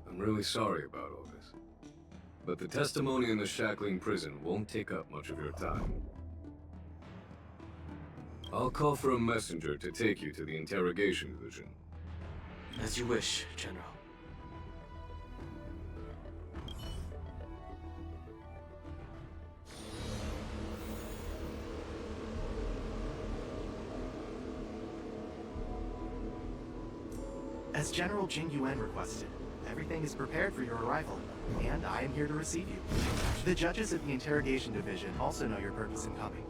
I'm really sorry about all this. But the testimony in the shackling prison won't take up much of your time. I'll call for a messenger to take you to the interrogation division. As you wish, General. As General Jing Yuan requested, everything is prepared for your arrival, and I am here to receive you. The judges at the Interrogation Division also know your purpose in coming.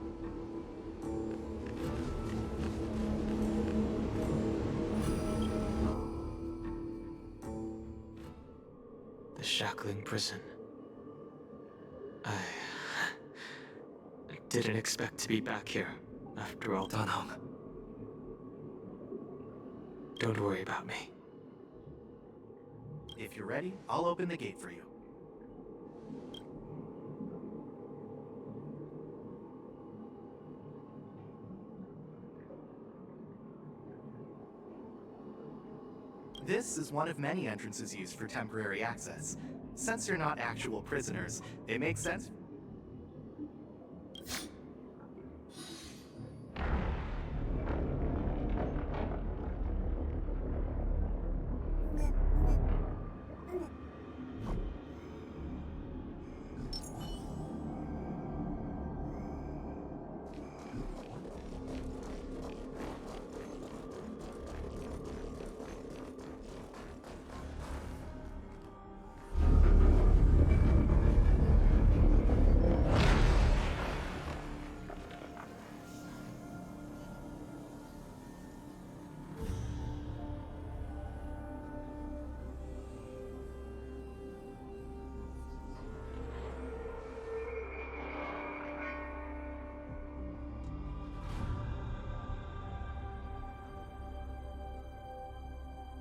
The shackling prison. I didn't expect to be back here after all. Danhong. Don't worry about me. If you're ready, I'll open the gate for you. This is one of many entrances used for temporary access. Since you're not actual prisoners, it makes sense.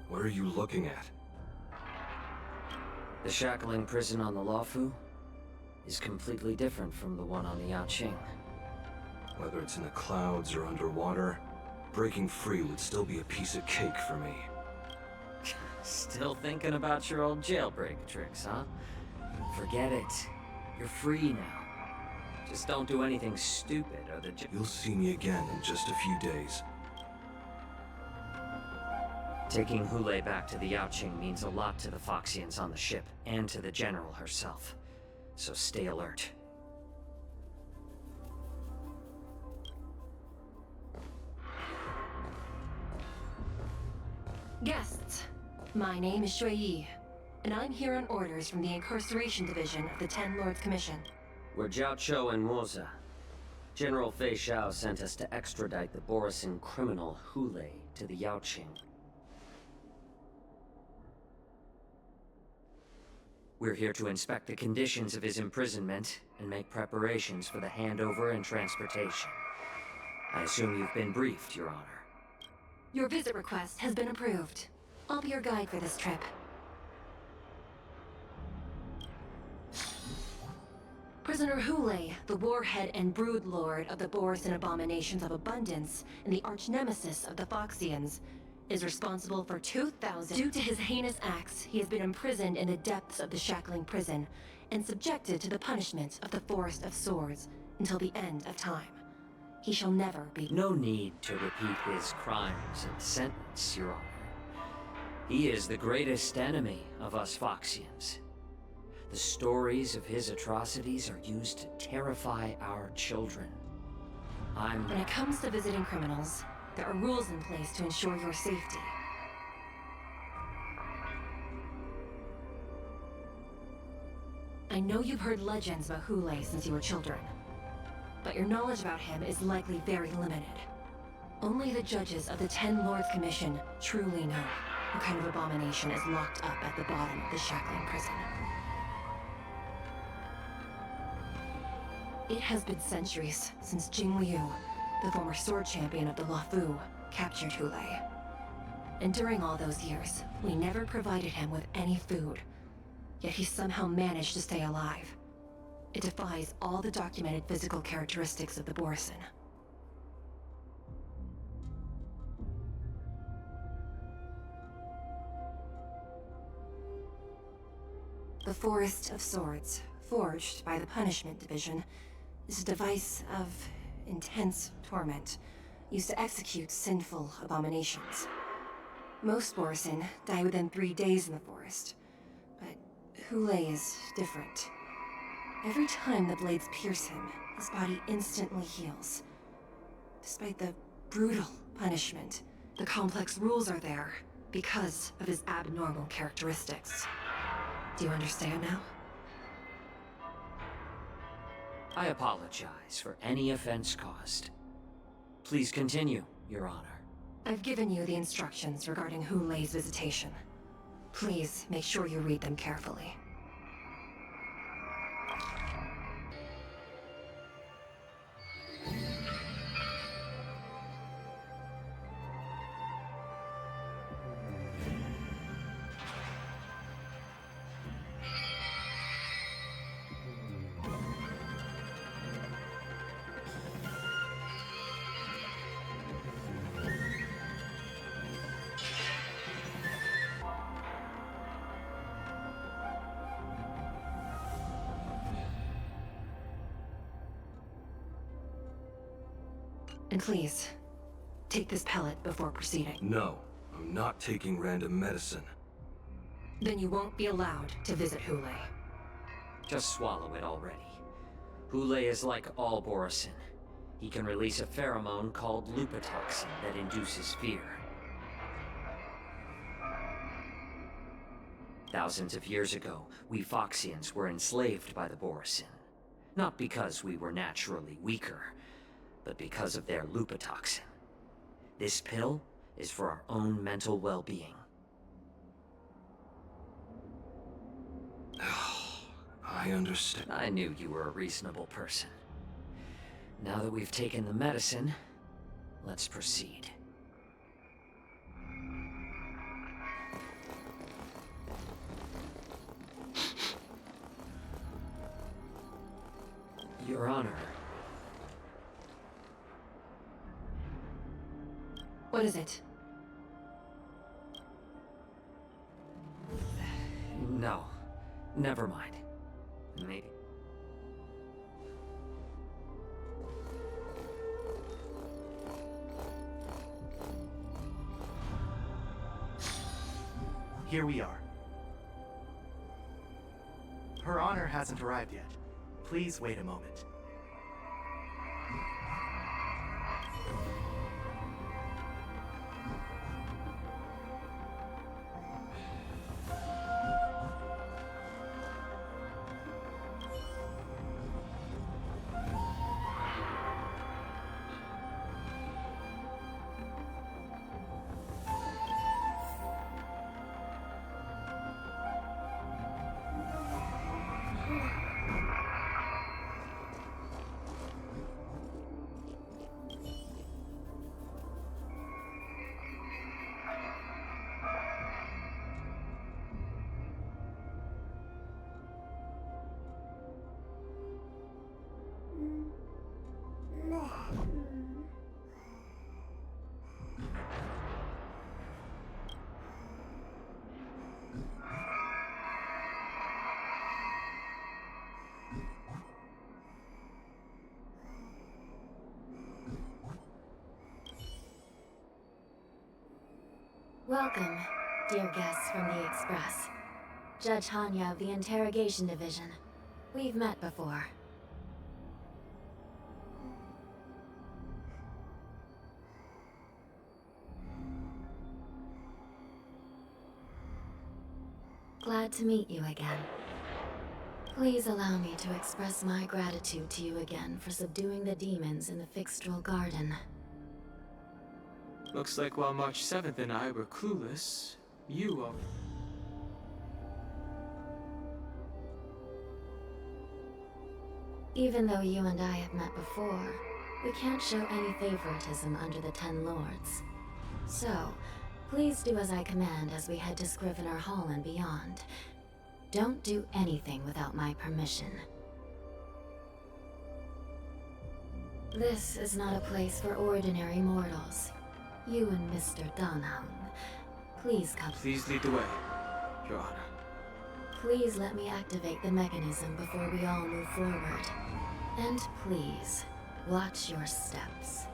What are you looking at? The shackling prison on the Luofu is completely different from the one on the Yaqing. Whether it's in the clouds or underwater, breaking free would still be a piece of cake for me. Still thinking about your old jailbreak tricks, huh? Forget it. You're free now. Just don't do anything stupid or the You'll see me again in just a few days. Taking Hulei back to the Yaoqing means a lot to the Foxians on the ship, and to the General herself. So stay alert. Guests, my name is Shui Yi, and I'm here on orders from the Incarceration Division of the Ten Lords Commission. We're Jiao Chou and Moza. General Fei Xiao sent us to extradite the Borisin criminal Hulei to the Yaoqing. We're here to inspect the conditions of his imprisonment and make preparations for the handover and transportation. I assume you've been briefed, Your Honor. Your visit request has been approved. I'll be your guide for this trip. Prisoner Hulei, the warhead and brood lord of the Borisin abominations of abundance and the arch-nemesis of the Foxians, is responsible for 2,000. Due to his heinous acts, he has been imprisoned in the depths of the shackling prison and subjected to the punishment of the Forest of Swords until the end of time. He shall never be... No need to repeat his crimes and sentence, Your Honor. He is the greatest enemy of us Foxians. The stories of his atrocities are used to terrify our children. When it comes to visiting criminals, there are rules in place to ensure your safety. I know you've heard legends about Hulei since you were children, but your knowledge about him is likely very limited. Only the judges of the Ten Lords Commission truly know what kind of abomination is locked up at the bottom of the shackling prison. It has been centuries since Jing Liu, the former sword champion of the Luofu, captured Hulei. And during all those years, we never provided him with any food. yet he somehow managed to stay alive. It defies all the documented physical characteristics of the Borison. The Forest of Swords, forged by the Punishment Division, is a device of intense torment, used to execute sinful abominations. Most Borison die within 3 days in the forest, but Hule is different. Every time the blades pierce him, his body instantly heals. Despite the brutal punishment, the complex rules are there because of his abnormal characteristics. Do you understand now? I apologize for any offense caused. Please continue, Your Honor. I've given you the instructions regarding Hule's visitation. Please make sure you read them carefully. And please, take this pellet before proceeding. No, I'm not taking random medicine. Then you won't be allowed to visit Hule. Just swallow it already. Hule is like all Borison. He can release a pheromone called lupatoxin that induces fear. Thousands of years ago, we Foxians were enslaved by the Borison. Not because we were naturally weaker, but because of their lupatoxin. This pill is for our own mental well-being. I understand. I knew you were a reasonable person. Now that we've taken the medicine, let's proceed. Your Honor. What is it? No. Never mind. Maybe. Here we are. Her Honor hasn't arrived yet. Please wait a moment. Welcome, dear guests from the Express. Judge Hanya of the Interrogation Division. We've met before. Glad to meet you again. Please allow me to express my gratitude to you again for subduing the demons in the Fixtral Garden. Looks like while March 7th and I were clueless, you are... Even though you and I have met before, we can't show any favoritism under the Ten Lords. So, please do as I command as we head to Scrivener Hall and beyond. Don't do anything without my permission. This is not a place for ordinary mortals. You and Mr. Donham, please come. Please lead the way, Your Honor. Please let me activate the mechanism before we all move forward. And please, watch your steps.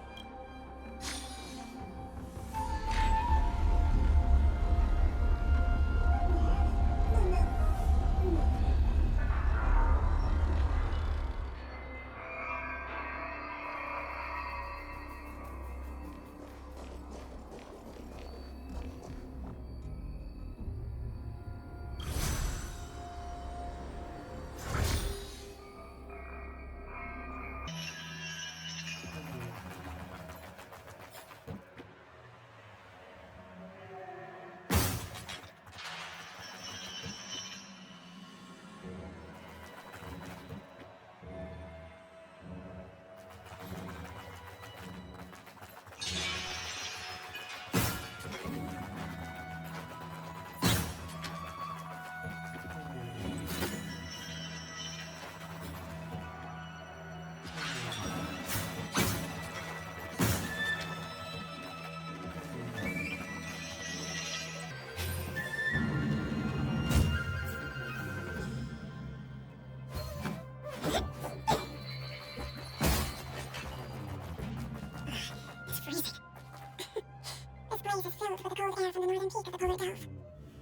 This place is filled with the cold air from the northern peak of the polar gulf. Even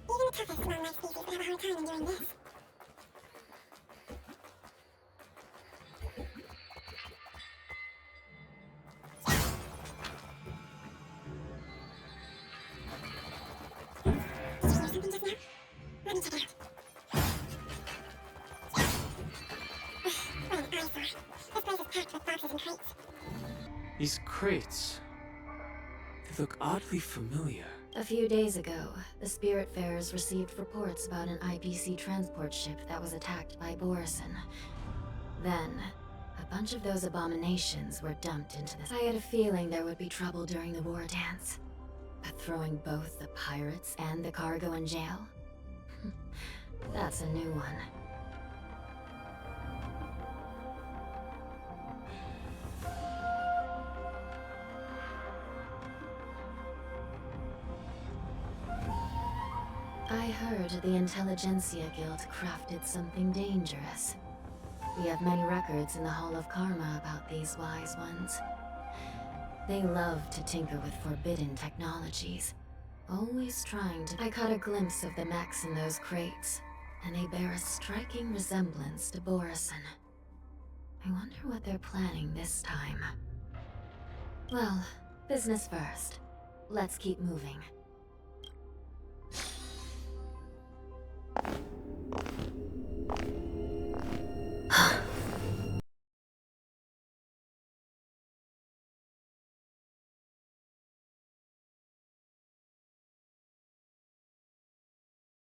the toughest small-life species would have a hard time enduring this. Did you hear something just now? Let me check it out. What an eyesore. This place is packed with boxes and crates. These crates. They look oddly familiar. A few days ago, the Spiritfarers received reports about an IPC transport ship that was attacked by Borison. Then, a bunch of those abominations were dumped into this. I had a feeling there would be trouble during the war dance. But throwing both the pirates and the cargo in jail? That's a new one. I heard the Intelligentsia Guild crafted something dangerous. We have many records in the Hall of Karma about these wise ones. They love to tinker with forbidden technologies, always trying to... I caught a glimpse of the mechs in those crates, and they bear a striking resemblance to Borison. I wonder what they're planning this time. Well, business first. Let's keep moving.